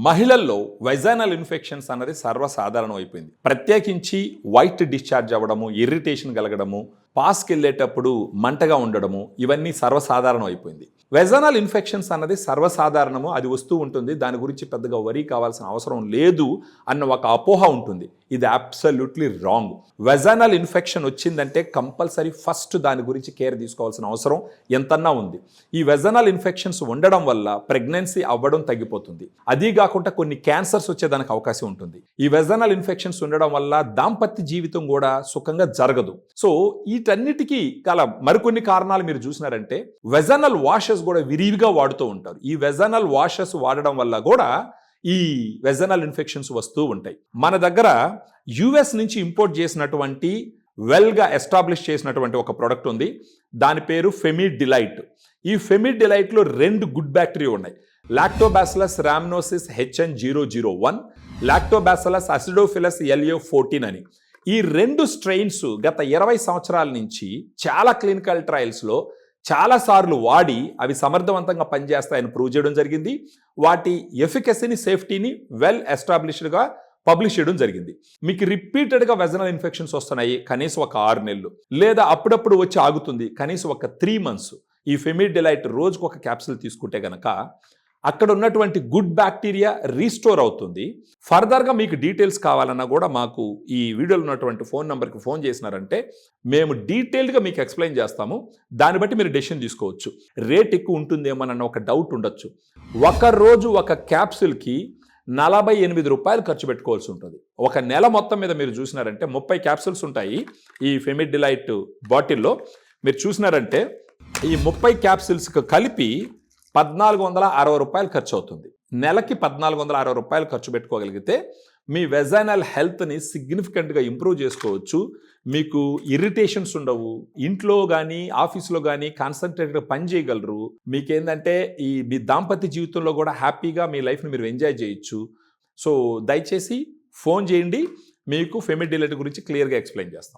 మహిళల్లో vaginal infections అన్నది సర్వసాధారణం అయిపోయింది. ప్రత్యేకించి వైట్ డిశ్చార్జ్ అవ్వడము, ఇరిటేషన్ కలగడము, పాస్కి వెళ్ళేటప్పుడు మంటగా ఉండడము, ఇవన్నీ సర్వసాధారణం అయిపోయింది. వెజైనల్ ఇన్ఫెక్షన్స్ అన్నది సర్వసాధారణము, అది వస్తూ ఉంటుంది, దాని గురించి పెద్దగా వరీ కావాల్సిన అవసరం లేదు అన్న ఒక అపోహ ఉంటుంది. ఇది అబ్సల్యూట్లీ రాంగ్. వెజైనల్ ఇన్ఫెక్షన్ వచ్చిందంటే కంపల్సరీ ఫస్ట్ దాని గురించి కేర్ తీసుకోవాల్సిన అవసరం ఎంతన్నా ఉంది. ఈ వెజైనల్ ఇన్ఫెక్షన్స్ ఉండడం వల్ల ప్రెగ్నెన్సీ అవ్వడం తగ్గిపోతుంది. అదీ కాకుండా కొన్ని క్యాన్సర్స్ వచ్చేదానికి అవకాశం ఉంటుంది. ఈ వెజైనల్ ఇన్ఫెక్షన్స్ ఉండడం వల్ల దాంపత్య జీవితం కూడా సుఖంగా జరగదు. సో వీటన్నిటికీ గల మరికొన్ని కారణాలు మీరు చూసినారంటే వెజైనల్ వాషెస్ కూడా విరివిగా వాడుతూ ఉంటారు. ఈ వెజైనల్ వాషెస్ వాడడం వల్ల కూడా ఈ వెజైనల్ ఇన్ఫెక్షన్స్ వస్తూ ఉంటాయి. మన దగ్గర యుఎస్ నుంచి ఇంపోర్ట్ చేసినటువంటి వెల్గా ఎస్టాబ్లిష్ చేసినటువంటి ఒక ప్రోడక్ట్ ఉంది. దాని పేరు ఫెమిడిలైట్. ఈ ఫెమిడిలైట్లో 2 గుడ్ బ్యాక్టీరియా ఉన్నాయి. Lactobacillus rhamnosus HN001, Lactobacillus acidophilus LA14 అని. ఈ 2 స్ట్రెయిన్స్ గత 20 సంవత్సరాల నుంచి చాలా క్లినికల్ ట్రయల్స్లో చాలాసార్లు వాడి అవి సమర్థవంతంగా పనిచేస్తాయని ప్రూవ్ చేయడం జరిగింది. వాటి ఎఫికసీని, సేఫ్టీని వెల్ ఎస్టాబ్లిష్డ్గా పబ్లిష్ చేయడం జరిగింది. మీకు రిపీటెడ్గా వెజైనల్ ఇన్ఫెక్షన్స్ వస్తున్నాయి, కనీసం ఒక 6 నెలలు, లేదా అప్పుడప్పుడు వచ్చి ఆగుతుంది, కనీసం ఒక 3 months. ఈ ఫెమిడిలైట్ రోజుకు ఒక క్యాప్సూల్ తీసుకుంటే గనక అక్కడ ఉన్నటువంటి గుడ్ బ్యాక్టీరియా రీస్టోర్ అవుతుంది. ఫర్దర్గా మీకు డీటెయిల్స్ కావాలన్నా కూడా మాకు ఈ వీడియోలో ఉన్నటువంటి ఫోన్ నెంబర్కి ఫోన్ చేసినారంటే మేము డీటెయిల్డ్గా మీకు ఎక్స్ప్లెయిన్ చేస్తాము. దాన్ని బట్టి మీరు డెసిషన్ తీసుకోవచ్చు. రేట్ ఎక్కువ ఉంటుందేమోనన్న ఒక డౌట్ ఉండొచ్చు. ఒక రోజు ఒక క్యాప్సూల్కి 48 రూపాయలు ఖర్చు పెట్టుకోవాల్సి ఉంటుంది. ఒక నెల మొత్తం మీద మీరు చూసినారంటే 30 క్యాప్సూల్స్ ఉంటాయి ఈ ఫెమిడిలైట్ బాటిల్లో. మీరు చూసినారంటే ఈ 30 క్యాప్సూల్స్కి కలిపి 1460 రూపాయలు ఖర్చు అవుతుంది. నెలకి 1460 రూపాయలు ఖర్చు పెట్టుకోగలిగితే మీ వెజైనల్ హెల్త్ని సిగ్నిఫికెంట్గా ఇంప్రూవ్ చేసుకోవచ్చు. మీకు ఇరిటేషన్స్ ఉండవు. ఇంట్లో కానీ ఆఫీస్లో కానీ కాన్సన్ట్రేట్గా పని చేయగలరు. మీకేంటంటే మీ దాంపత్య జీవితంలో కూడా హ్యాపీగా మీ లైఫ్ని మీరు ఎంజాయ్ చేయొచ్చు. సో దయచేసి ఫోన్ చేయండి, మీకు ఫెమిడిలైట్ గురించి క్లియర్గా ఎక్స్ప్లెయిన్ చేస్తాం.